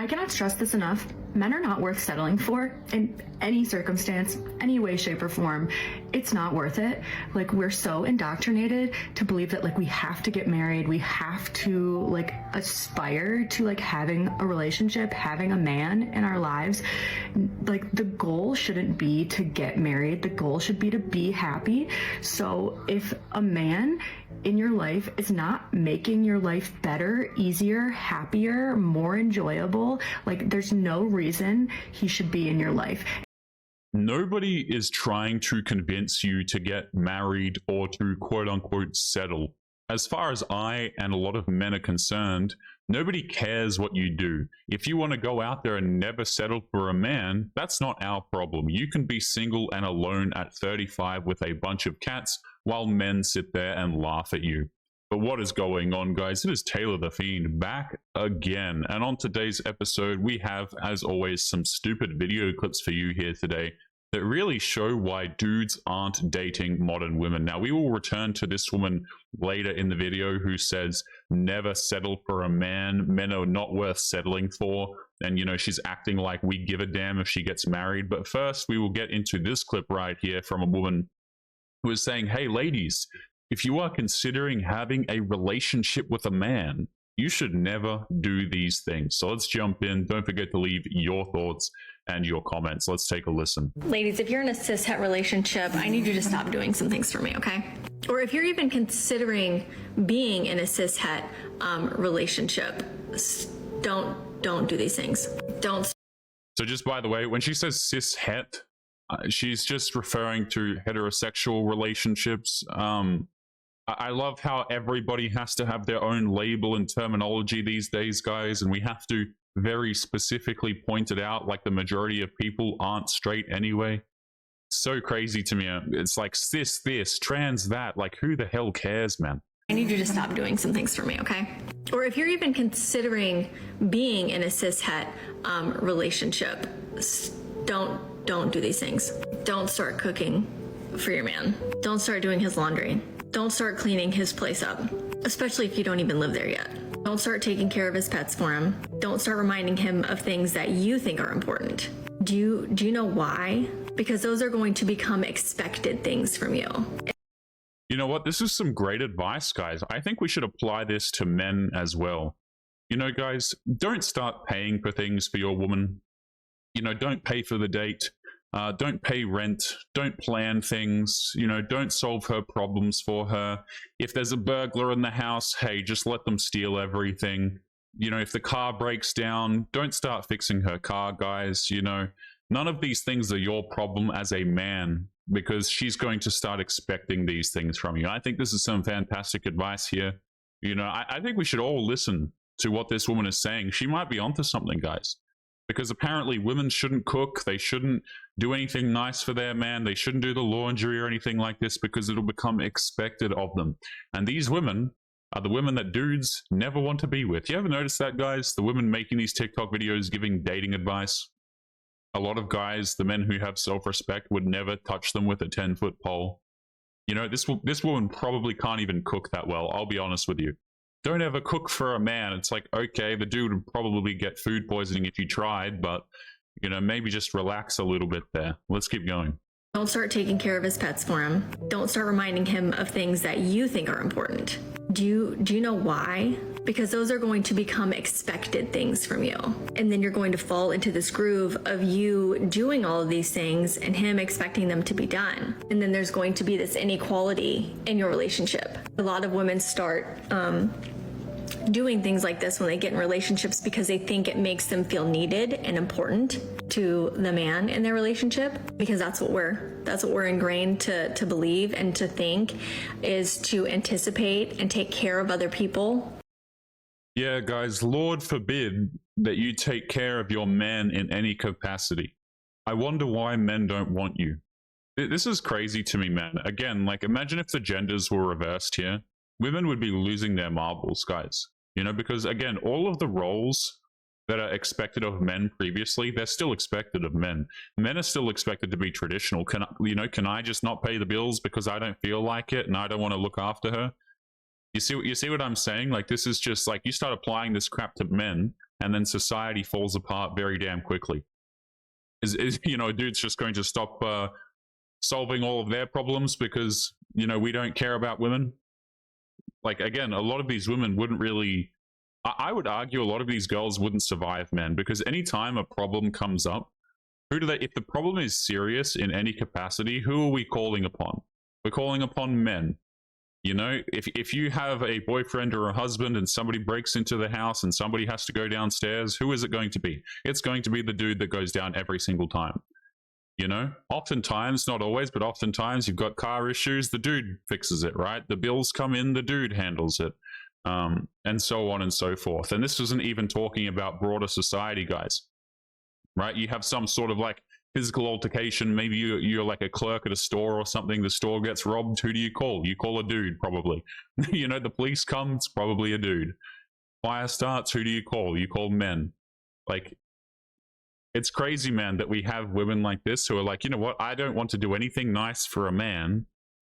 I cannot stress this enough. Men are not worth settling for in any circumstance, any way, shape, or form. It's not worth it. Like, we're so indoctrinated to believe that, like, we have to get married. We have to, like, aspire to, like, having a relationship, having a man in our lives. Like, the goal shouldn't be to get married. The goal should be to be happy. So if a man in your life is not making your life better, easier, happier, more enjoyable, like, there's no reason he should be in your life. Nobody is trying to convince you to get married or to quote unquote settle. As far as I and a lot of men are concerned, nobody cares what you do. If you want to go out there and never settle for a man, that's not our problem. You can be single and alone at 35 with a bunch of cats while men sit there and laugh at you. But what is going on, guys? It is Taylor the Fiend back again. And on today's episode, we have, as always, some stupid video clips for you here today that really show why dudes aren't dating modern women. Now, we will return to this woman later in the video who says, never settle for a man. Men are not worth settling for. And, you know, she's acting like we give a damn if she gets married. But first, we will get into this clip right here from a woman who is saying, hey, ladies, if you are considering having a relationship with a man, you should never do these things. So let's jump in. Don't forget to leave your thoughts and your comments. Let's take a listen. Ladies, if you're in a cis-het relationship, I need you to stop doing some things for me, okay? Or if you're even considering being in a cis-het relationship, don't do these things. Don't. So just by the way, when she says cis-het, she's just referring to heterosexual relationships. I love how everybody has to have their own label and terminology these days, guys, and we have to very specifically point it out, like the majority of people aren't straight anyway. So crazy to me. It's like cis this, trans that. Like, who the hell cares, man? I need you to stop doing some things for me, okay? Or if you're even considering being in a cis-het relationship, don't do these things. Don't start cooking for your man. Don't start doing his laundry. Don't start cleaning his place up, especially if you don't even live there yet. Don't start taking care of his pets for him. Don't start reminding him of things that you think are important. Do you know why? Because those are going to become expected things from you. You know what? This is some great advice, guys. I think we should apply this to men as well. You know, guys, don't start paying for things for your woman. You know, don't pay for the date. Don't pay rent. Don't plan things. You know, don't solve her problems for her. If there's a burglar in the house, hey, just let them steal everything. You know, if the car breaks down, don't start fixing her car, guys. You know, none of these things are your problem as a man, because she's going to start expecting these things from you. I think this is some fantastic advice here. You know, I think we should all listen to what this woman is saying. She might be onto something, guys. Because apparently women shouldn't cook, they shouldn't do anything nice for their man, they shouldn't do the laundry or anything like this because it'll become expected of them. And these women are the women that dudes never want to be with. You ever notice that, guys? The women making these TikTok videos giving dating advice. A lot of guys, the men who have self-respect, would never touch them with a 10-foot pole. You know, this woman probably can't even cook that well, I'll be honest with you. Don't ever cook for a man. It's like, okay, the dude would probably get food poisoning if you tried, but, you know, maybe just relax a little bit there. Let's keep going. Don't start taking care of his pets for him. Don't start reminding him of things that you think are important. Do you know why? Because those are going to become expected things from you. And then you're going to fall into this groove of you doing all of these things and him expecting them to be done. And then there's going to be this inequality in your relationship. A lot of women start doing things like this when they get in relationships because they think it makes them feel needed and important to the man in their relationship, because that's what we're ingrained to believe and to think, is to anticipate and take care of other people. Yeah, guys, Lord forbid that you take care of your man in any capacity. I wonder why men don't want you. This is crazy to me, man. Again, like, imagine if the genders were reversed here. Women would be losing their marbles, guys. You know, because again, all of the roles that are expected of men previously, they're still expected of men. Men are still expected to be traditional. Can I just not pay the bills because I don't feel like it and I don't want to look after her? You see what I'm saying? Like, this is just like, you start applying this crap to men, and then society falls apart very damn quickly. Is you know, dudes just going to stop solving all of their problems because, you know, we don't care about women? Like, again, a lot of these women wouldn't really, I would argue a lot of these girls wouldn't survive men, because anytime a problem comes up, who do they, if the problem is serious in any capacity, who are we calling upon? We're calling upon men. You know, if you have a boyfriend or a husband and somebody breaks into the house and somebody has to go downstairs, who is it going to be? It's going to be the dude that goes down every single time. You know, oftentimes, not always, but oftentimes you've got car issues, the dude fixes it, right? The bills come in, the dude handles it, and so on and so forth. And this isn't even talking about broader society, guys, right? You have some sort of like physical altercation. Maybe you're like a clerk at a store or something. The store gets robbed. Who do you call? You call a dude, probably. You know, the police come, it's probably a dude. Fire starts, who do you call? You call men. Like, it's crazy, man, that we have women like this who are like, you know what, I don't want to do anything nice for a man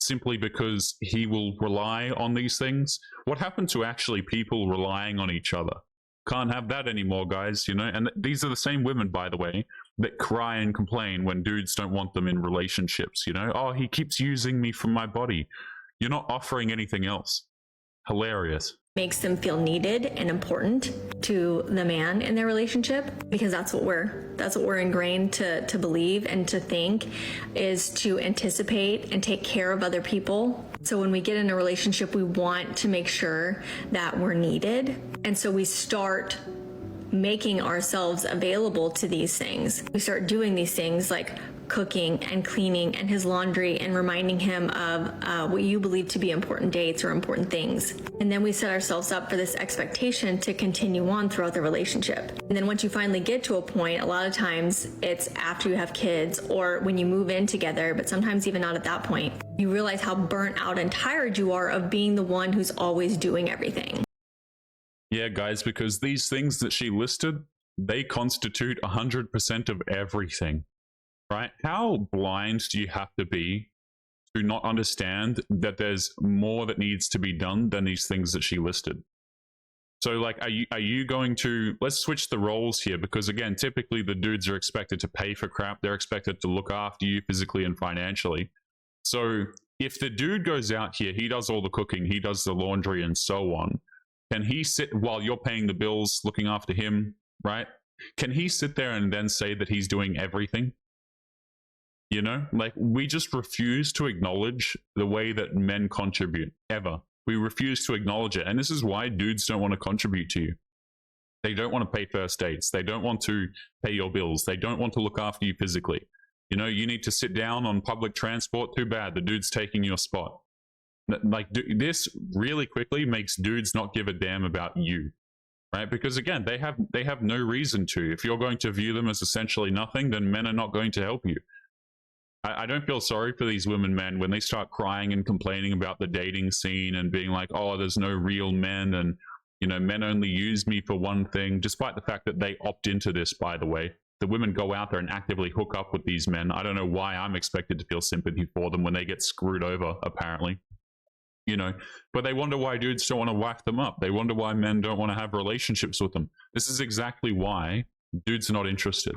simply because he will rely on these things. What happened to actually people relying on each other? Can't have that anymore, guys, you know? And these are the same women, by the way, that cry and complain when dudes don't want them in relationships, you know? Oh, he keeps using me for my body. You're not offering anything else. Hilarious. Makes them feel needed and important to the man in their relationship, because that's what we're ingrained to believe and to think, is to anticipate and take care of other people. So when we get in a relationship, we want to make sure that we're needed, and so we start making ourselves available to these things. We start doing these things like cooking and cleaning and his laundry and reminding him of what you believe to be important dates or important things. And then we set ourselves up for this expectation to continue on throughout the relationship. And then once you finally get to a point, a lot of times it's after you have kids or when you move in together, but sometimes even not at that point, you realize how burnt out and tired you are of being the one who's always doing everything. Yeah, guys, because these things that she listed, they constitute 100% of everything. Right? How blind do you have to be to not understand that there's more that needs to be done than these things that she listed? So, like, are you going to, let's switch the roles here, because again, typically the dudes are expected to pay for crap. They're expected to look after you physically and financially. So if the dude goes out here, he does all the cooking, he does the laundry and so on, can he sit while you're paying the bills, looking after him, right? Can he sit there and then say that he's doing everything? You know, like, we just refuse to acknowledge the way that men contribute, ever. We refuse to acknowledge it. And this is why dudes don't want to contribute to you. They don't want to pay first dates. They don't want to pay your bills. They don't want to look after you physically. You know, you need to sit down on public transport. Too bad, the dude's taking your spot. Like, this really quickly makes dudes not give a damn about you. Right? Because again, they have no reason to. If you're going to view them as essentially nothing, then men are not going to help you. I don't feel sorry for these women, man, when they start crying and complaining about the dating scene and being like, oh, there's no real men, and, you know, men only use me for one thing, despite the fact that they opt into this, by the way. The women go out there and actively hook up with these men. I don't know why I'm expected to feel sympathy for them when they get screwed over, apparently. You know, but they wonder why dudes don't want to whack them up. They wonder why men don't want to have relationships with them. This is exactly why dudes are not interested.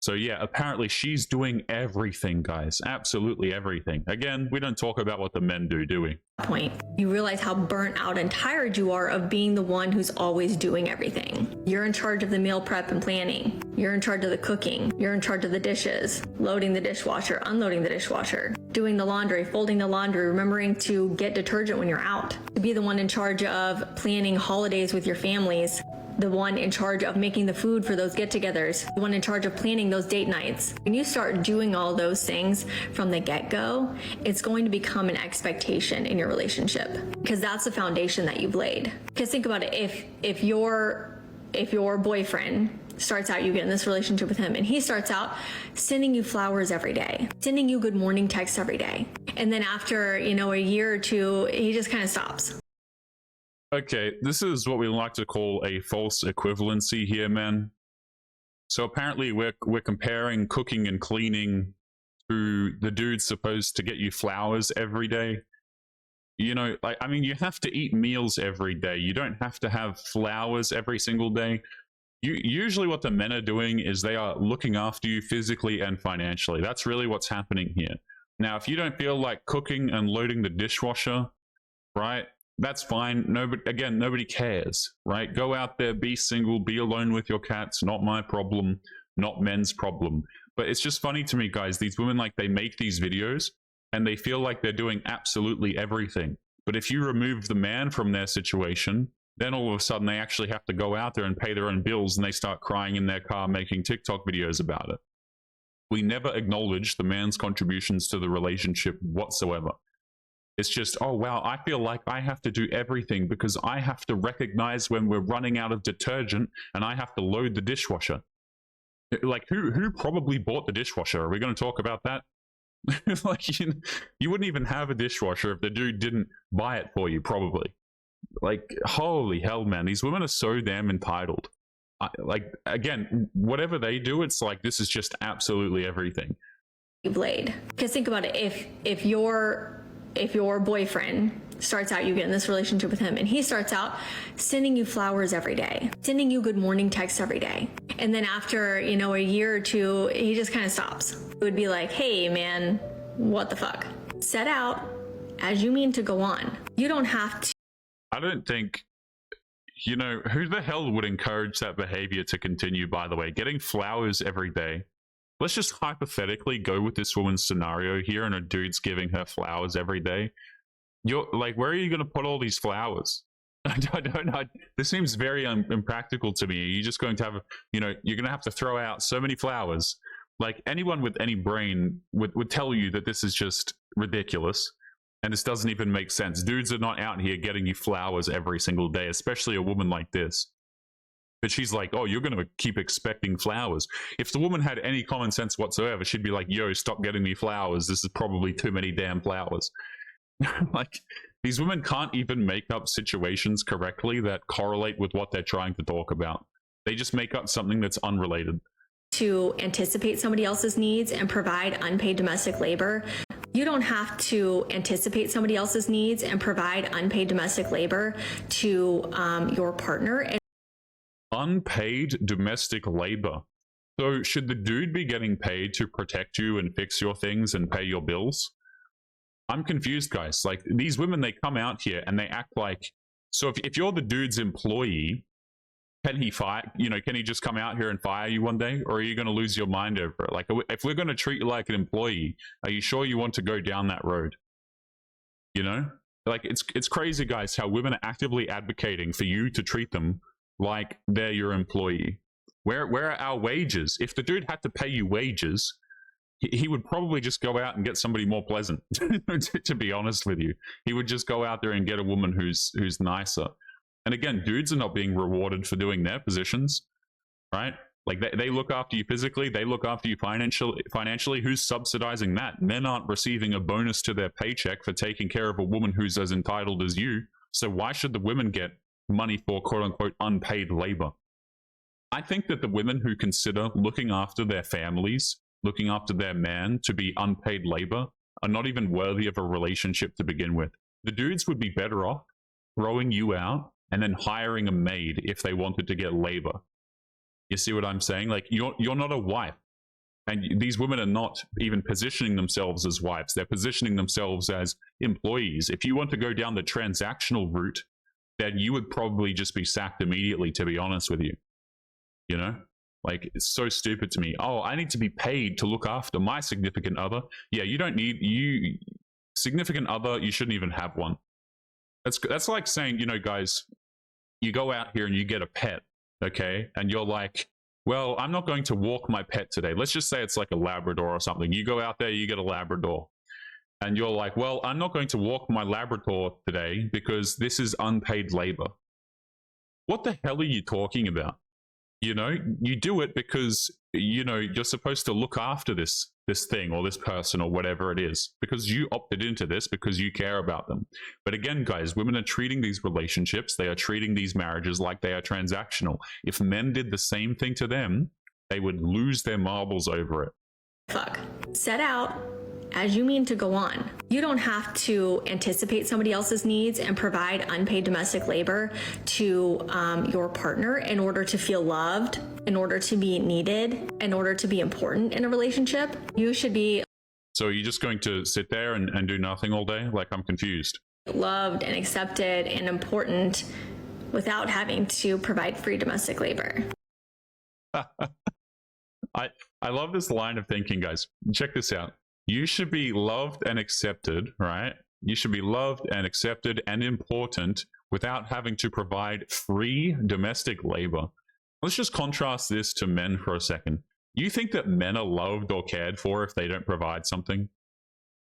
So yeah, apparently she's doing everything, guys. Absolutely everything. Again, we don't talk about what the men do we? Point. You realize how burnt out and tired you are of being the one who's always doing everything. You're in charge of the meal prep and planning. You're in charge of the cooking. You're in charge of the dishes, loading the dishwasher, unloading the dishwasher, doing the laundry, folding the laundry, remembering to get detergent when you're out, to be the one in charge of planning holidays with your families, the one in charge of making the food for those get-togethers, the one in charge of planning those date nights. When you start doing all those things from the get-go, it's going to become an expectation in your relationship, because that's the foundation that you've laid. Because think about it, if your boyfriend starts out, you get in this relationship with him, and he starts out sending you flowers every day, sending you good morning texts every day, and then after, you know, a year or two, he just kind of stops. Okay, this is what we like to call a false equivalency here, man. So apparently we're comparing cooking and cleaning to the dude supposed to get you flowers every day. You know, like, I mean, you have to eat meals every day. You don't have to have flowers every single day. Usually what the men are doing is they are looking after you physically and financially. That's really what's happening here. Now, if you don't feel like cooking and loading the dishwasher, right, that's fine. Nobody cares, right? Go out there, be single, be alone with your cats. Not my problem, not men's problem. But it's just funny to me, guys. These women, like, they make these videos and they feel like they're doing absolutely everything. But if you remove the man from their situation, then all of a sudden they actually have to go out there and pay their own bills, and they start crying in their car making TikTok videos about it. We never acknowledge the man's contributions to the relationship whatsoever. It's just, oh wow, I feel like I have to do everything because I have to recognize when we're running out of detergent and I have to load the dishwasher. Like, who probably bought the dishwasher? Are we going to talk about that? Like, you wouldn't even have a dishwasher if the dude didn't buy it for you, probably. Like, holy hell, man, these women are so damn entitled. Like, again, whatever they do, it's like, this is just absolutely everything. Blade. Because think about it, if your boyfriend starts out, you get in this relationship with him, and he starts out sending you flowers every day, sending you good morning texts every day, and then after, you know, a year or two, he just kind of stops. It would be like, hey man, what the fuck? Set out as you mean to go on. You don't have to. I don't think, you know, who the hell would encourage that behavior to continue, by the way? Getting flowers every day. Let's just hypothetically go with this woman's scenario here, and a dude's giving her flowers every day. You're like, where are you going to put all these flowers? I don't know. This seems very impractical to me. You're just going to have, you know, you're going to have to throw out so many flowers. Like, anyone with any brain would tell you that this is just ridiculous. And this doesn't even make sense. Dudes are not out here getting you flowers every single day, especially a woman like this. But she's like, oh, you're going to keep expecting flowers. If the woman had any common sense whatsoever, she'd be like, yo, stop getting me flowers. This is probably too many damn flowers. Like, these women can't even make up situations correctly that correlate with what they're trying to talk about. They just make up something that's unrelated. To anticipate somebody else's needs and provide unpaid domestic labor. You don't have to anticipate somebody else's needs and provide unpaid domestic labor to your partner. Unpaid domestic labor. So should the dude be getting paid to protect you and fix your things and pay your bills? I'm confused, guys. Like, these women, they come out here and they act like, so if you're the dude's employee, can he fire, you know, can he just come out here and fire you one day? Or are you going to lose your mind over it? Like, if we're going to treat you like an employee, are you sure you want to go down that road? You know, like, it's crazy, guys, how women are actively advocating for you to treat them like they're your employee. Where are our wages? If the dude had to pay you wages, he would probably just go out and get somebody more pleasant. To be honest with you, he would just go out there and get a woman who's nicer. And again, dudes are not being rewarded for doing their positions, right? Like, they look after you physically, they look after you financially. Who's subsidizing that? Men aren't receiving a bonus to their paycheck for taking care of a woman who's as entitled as you. So why should the women get money for quote unquote unpaid labor? I think that the women who consider looking after their families, looking after their man to be unpaid labor, are not even worthy of a relationship to begin with. The dudes would be better off throwing you out and then hiring a maid if they wanted to get labor. You see what I'm saying? Like, you're not a wife. And these women are not even positioning themselves as wives. They're positioning themselves as employees. If you want to go down the transactional route, then you would probably just be sacked immediately, to be honest with you. You know? Like, it's so stupid to me. Oh, I need to be paid to look after my significant other. Yeah, you don't need significant other. You shouldn't even have one. That's like saying, you know, guys, you go out here and you get a pet, okay? And you're like, well, I'm not going to walk my pet today. Let's just say it's like a Labrador or something. You go out there, you get a Labrador. And you're like, well, I'm not going to walk my Labrador today because this is unpaid labor. What the hell are you talking about? You know, you do it because, you know, you're supposed to look after this thing or this person or whatever it is, because you opted into this, because you care about them. But again, guys, women are treating these relationships, they are treating these marriages like they are transactional. If men did the same thing to them, they would lose their marbles over it. Fuck. Set out as you mean to go on. You don't have to anticipate somebody else's needs and provide unpaid domestic labor to your partner in order to feel loved, in order to be needed, in order to be important in a relationship. You should be So are you just going to sit there and do nothing all day? Like, I'm confused. loved and accepted and important without having to provide free domestic labor. I love this line of thinking, guys. Check this out. You should be loved and accepted, right? You should be loved and accepted and important without having to provide free domestic labor. Let's just contrast this to men for a second. You think that men are loved or cared for if they don't provide something?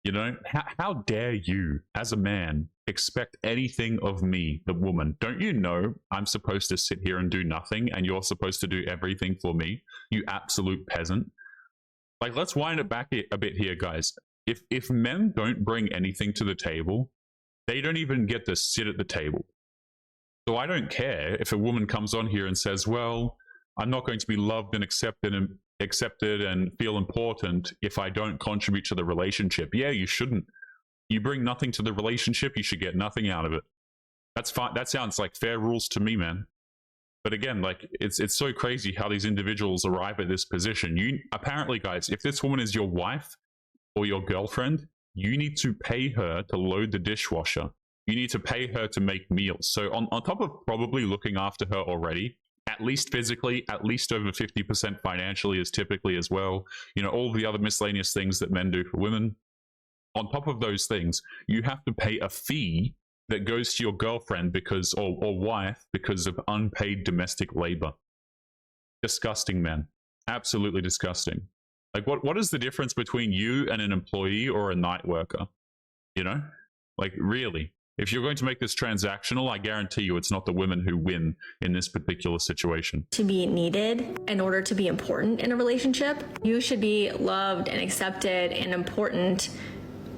You know, how dare you, as a man, expect anything of me, the woman? Don't you know I'm supposed to sit here and do nothing and you're supposed to do everything for me, you absolute peasant? Like, let's wind it back a bit here, guys. If men don't bring anything to the table, they don't even get to sit at the table. So I don't care if a woman comes on here and says, well, I'm not going to be loved and accepted and feel important if I don't contribute to the relationship. Yeah, you shouldn't. You bring nothing to the relationship, you should get nothing out of it. That's fine. That sounds like fair rules to me, man. But again, like, it's so crazy how these individuals arrive at this position. You apparently, guys, if this woman is your wife or your girlfriend, you need to pay her to load the dishwasher. You need to pay her to make meals. So on top of probably looking after her already, at least physically, at least over 50% financially is typically as well. You know, all the other miscellaneous things that men do for women. On top of those things, you have to pay a fee that goes to your girlfriend because, or wife, because of unpaid domestic labor. Disgusting, man. Absolutely disgusting. Like, what is the difference between you and an employee or a night worker? You know, like, really? If you're going to make this transactional, I guarantee you it's not the women who win in this particular situation. To be needed in order to be important in a relationship. You should be loved and accepted and important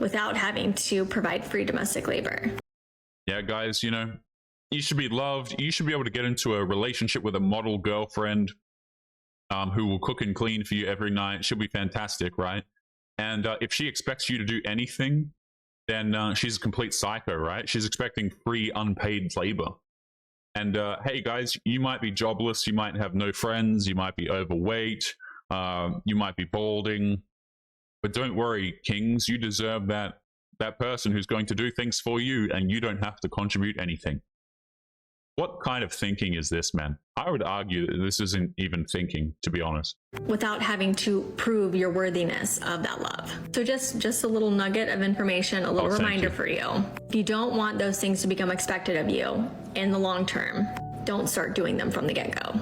without having to provide free domestic labor. Yeah, guys, you know, you should be loved. You should be able to get into a relationship with a model girlfriend who will cook and clean for you every night. She'll be fantastic, right? And if she expects you to do anything, then she's a complete psycho, right? She's expecting free, unpaid labor. And hey, guys, you might be jobless. You might have no friends. You might be overweight. You might be balding. But don't worry, kings. You deserve that person who's going to do things for you, and you don't have to contribute anything. What kind of thinking is this, man? I would argue that this isn't even thinking, to be honest. Without having to prove your worthiness of that love. So just a little nugget of information, a little reminder for you. If you don't want those things to become expected of you in the long term, don't start doing them from the get-go.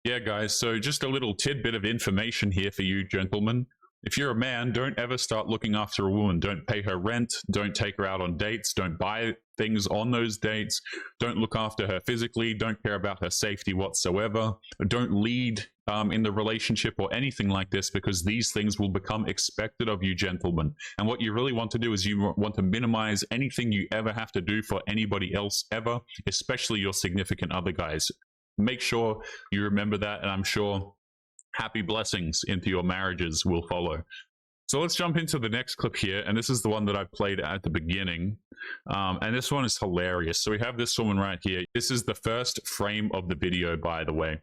Yeah, guys, so just a little tidbit of information here for you gentlemen. If you're a man, don't ever start looking after a woman. Don't pay her rent. Don't take her out on dates. Don't buy things on those dates. Don't look after her physically. Don't care about her safety whatsoever. Don't lead in the relationship or anything like this, because these things will become expected of you gentlemen. And what you really want to do is you want to minimize anything you ever have to do for anybody else ever, especially your significant other, guys. Make sure you remember that, and I'm sure happy blessings into your marriages will follow. So let's jump into the next clip here, and this is the one that I played at the beginning, and this one is hilarious. So we have this woman right here. This is the first frame of the video, by the way.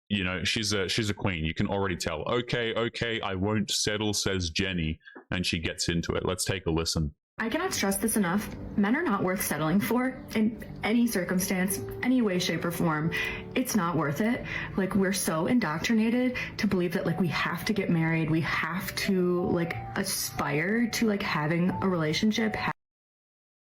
You know, she's a queen. You can already tell. Okay, I won't settle, says Jenny, and she gets into it. Let's take a listen. I cannot stress this enough. Men are not worth settling for in any circumstance, any way, shape, or form. It's not worth it. Like, we're so indoctrinated to believe that, like, we have to get married. We have to, like, aspire to, like, having a relationship.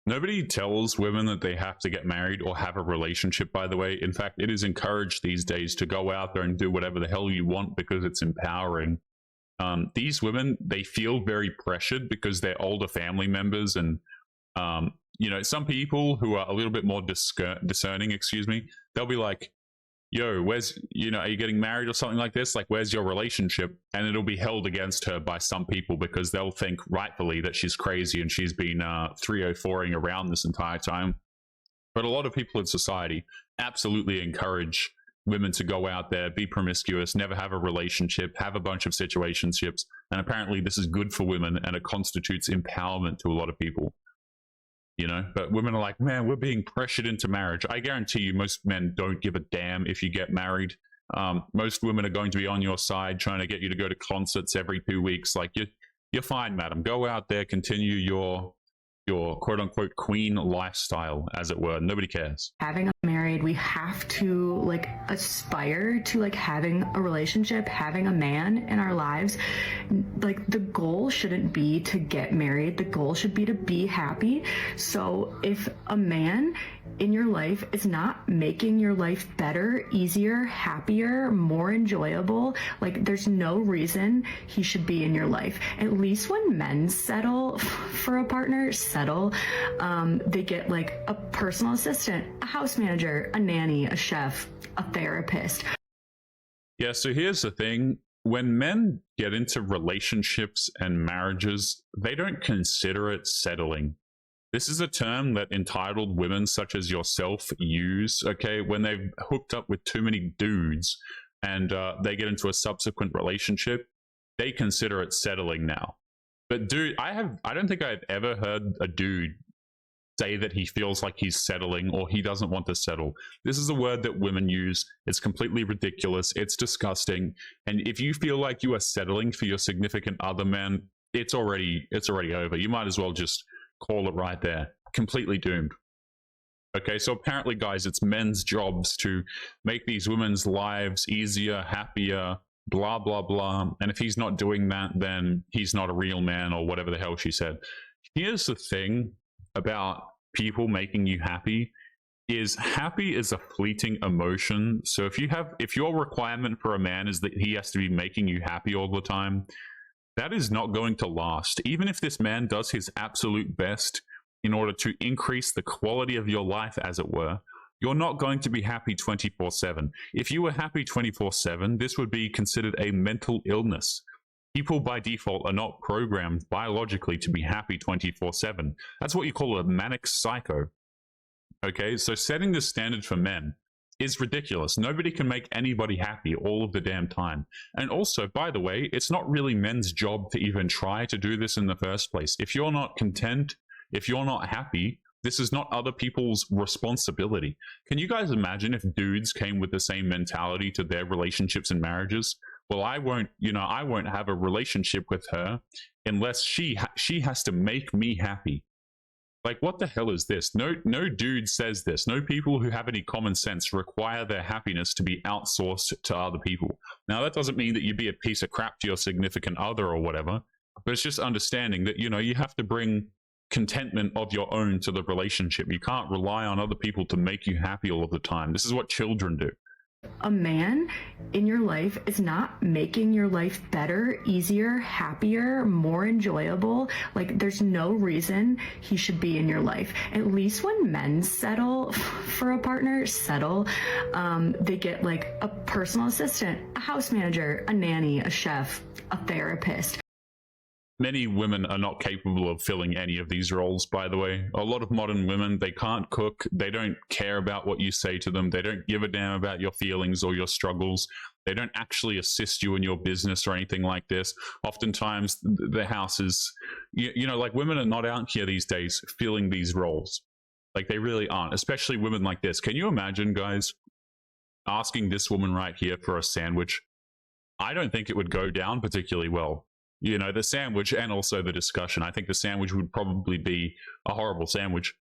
Nobody tells women that they have to get married or have a relationship, by the way. In fact, it is encouraged these days to go out there and do whatever the hell you want because it's empowering. These women, they feel very pressured because they're older family members, and you know, some people who are a little bit more discerning, they'll be like, yo, where's, you know, are you getting married or something like this? Like, where's your relationship? And it'll be held against her by some people because they'll think rightfully that she's crazy and she's been 304ing around this entire time. But a lot of people in society absolutely encourage women to go out there, be promiscuous, never have a relationship, have a bunch of situationships, and apparently this is good for women and it constitutes empowerment to a lot of people. You know, but women are like, man, we're being pressured into marriage. I guarantee you most men don't give a damn if you get married. Most women are going to be on your side trying to get you to go to concerts every 2 weeks. Like, you're fine, madam. Go out there, continue your quote unquote queen lifestyle, as it were. Nobody cares. Having married, we have to like aspire to like having a relationship, having a man in our lives. Like, the goal shouldn't be to get married. The goal should be to be happy. So if a man in your life is not making your life better, easier, happier, more enjoyable, like, there's no reason he should be in your life. At least when men settle for a partner, they get like a personal assistant, a house manager, a nanny, a chef, a therapist. Yeah, so here's the thing. When men get into relationships and marriages, they don't consider it settling. This is a term that entitled women such as yourself use, okay, when they've hooked up with too many dudes and they get into a subsequent relationship, they consider it settling now. But dude, I don't think I've ever heard a dude say that he feels like he's settling or he doesn't want to settle. This is a word that women use. It's completely ridiculous. It's disgusting. And if you feel like you are settling for your significant other, man, it's already over. You might as well just call it right there. Completely doomed. Okay, so apparently, guys, it's men's jobs to make these women's lives easier, happier, blah, blah, blah. And if he's not doing that, then he's not a real man, or whatever the hell she said. Here's the thing about people making you happy is happy is a fleeting emotion. So if your requirement for a man is that he has to be making you happy all the time, that is not going to last. Even if this man does his absolute best in order to increase the quality of your life, as it were, you're not going to be happy 24/7. If you were happy 24/7, this would be considered a mental illness. People by default are not programmed biologically to be happy 24/7. That's what you call a manic psycho. Okay, so setting the standard for men is ridiculous. Nobody can make anybody happy all of the damn time. And also, by the way, it's not really men's job to even try to do this in the first place. If you're not content, if you're not happy, this is not other people's responsibility. Can you guys imagine if dudes came with the same mentality to their relationships and marriages? Well, I won't have a relationship with her unless she has to make me happy. Like, what the hell is this? No dude says this. No people who have any common sense require their happiness to be outsourced to other people. Now, that doesn't mean that you be a piece of crap to your significant other or whatever, but it's just understanding that, you have to bring contentment of your own to the relationship. You can't rely on other people to make you happy all of the time. This is what children do. A man in your life is not making your life better, easier, happier, more enjoyable. Like, there's no reason he should be in your life. At least when men settle for a partner, they get like a personal assistant, a house manager, a nanny, a chef, a therapist. Many women are not capable of filling any of these roles, by the way. A lot of modern women, they can't cook. They don't care about what you say to them. They don't give a damn about your feelings or your struggles. They don't actually assist you in your business or anything like this. Oftentimes, the house is, like, women are not out here these days filling these roles. Like, they really aren't, especially women like this. Can you imagine, guys, asking this woman right here for a sandwich? I don't think it would go down particularly well. The sandwich and also the discussion. I think the sandwich would probably be a horrible sandwich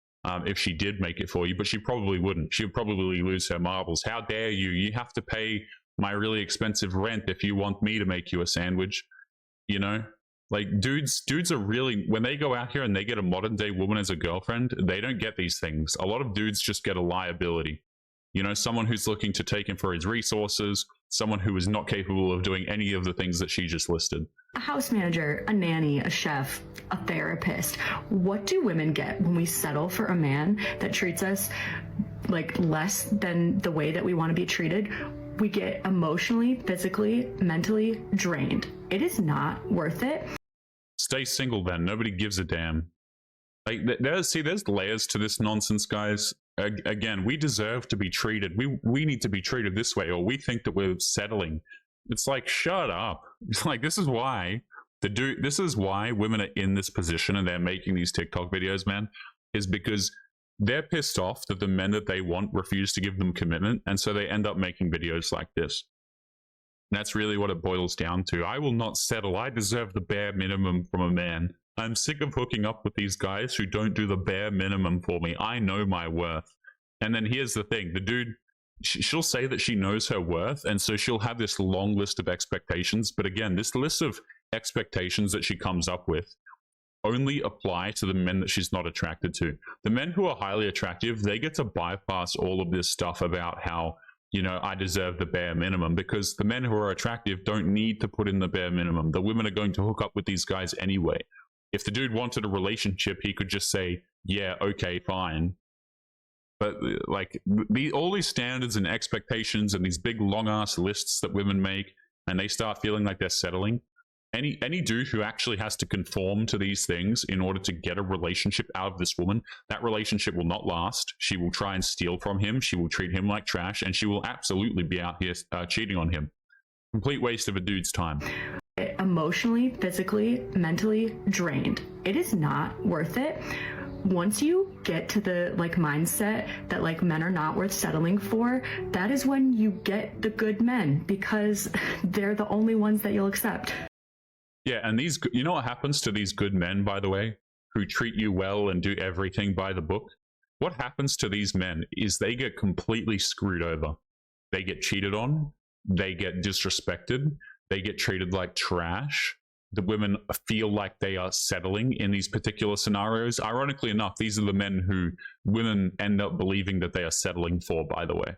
if she did make it for you, but she probably wouldn't. She would probably lose her marbles. How dare you? You have to pay my really expensive rent if you want me to make you a sandwich. Like, dudes are really, when they go out here and they get a modern day woman as a girlfriend, they don't get these things. A lot of dudes just get a liability. Someone who's looking to take him for his resources, someone who is not capable of doing any of the things that she just listed. A house manager, a nanny, a chef, a therapist. What do women get when we settle for a man that treats us like less than the way that we want to be treated? We get emotionally, physically, mentally drained. It is not worth it. Stay single then. Nobody gives a damn. Like, there's layers to this nonsense, guys. Again, we deserve to be treated. We need to be treated this way, or we think that we're settling. It's like, shut up. It's like, this is why this is why women are in this position and they're making these TikTok videos, man, is because they're pissed off that the men that they want refuse to give them commitment, and so they end up making videos like this. And that's really what it boils down to. I will not settle. I deserve the bare minimum from a man. I'm sick of hooking up with these guys who don't do the bare minimum for me. I know my worth. And then here's the thing. The dude, she'll say that she knows her worth, and so she'll have this long list of expectations. But again, this list of expectations that she comes up with only apply to the men that she's not attracted to. The men who are highly attractive, they get to bypass all of this stuff about how, you know, I deserve the bare minimum, because the men who are attractive don't need to put in the bare minimum. The women are going to hook up with these guys anyway. If the dude wanted a relationship, he could just say, yeah, okay, fine. But like all these standards and expectations and these big long ass lists that women make, and they start feeling like they're settling. Any dude who actually has to conform to these things in order to get a relationship out of this woman, that relationship will not last. She will try and steal from him. She will treat him like trash, and she will absolutely be out here cheating on him. Complete waste of a dude's time. Emotionally, physically, mentally drained. It is not worth it. Once you get to the like mindset that like men are not worth settling for, that is when you get the good men, because they're the only ones that you'll accept. Yeah, and these, you know what happens to these good men, by the way, who treat you well and do everything by the book? What happens to these men is they get completely screwed over. They get cheated on, they get disrespected, they get treated like trash. The women feel like they are settling in these particular scenarios. Ironically enough, these are the men who women end up believing that they are settling for, by the way.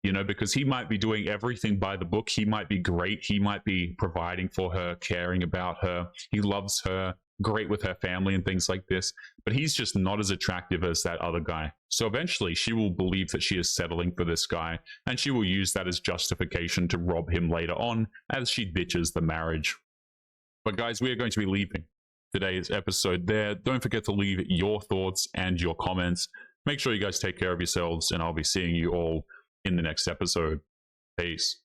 You know, because he might be doing everything by the book. He might be great. He might be providing for her, caring about her. He loves her, great with her family and things like this. But he's just not as attractive as that other guy. So eventually she will believe that she is settling for this guy, and she will use that as justification to rob him later on as she ditches the marriage. But guys, we are going to be leaving today's episode there. Don't forget to leave your thoughts and your comments. Make sure you guys take care of yourselves, and I'll be seeing you all in the next episode. Peace.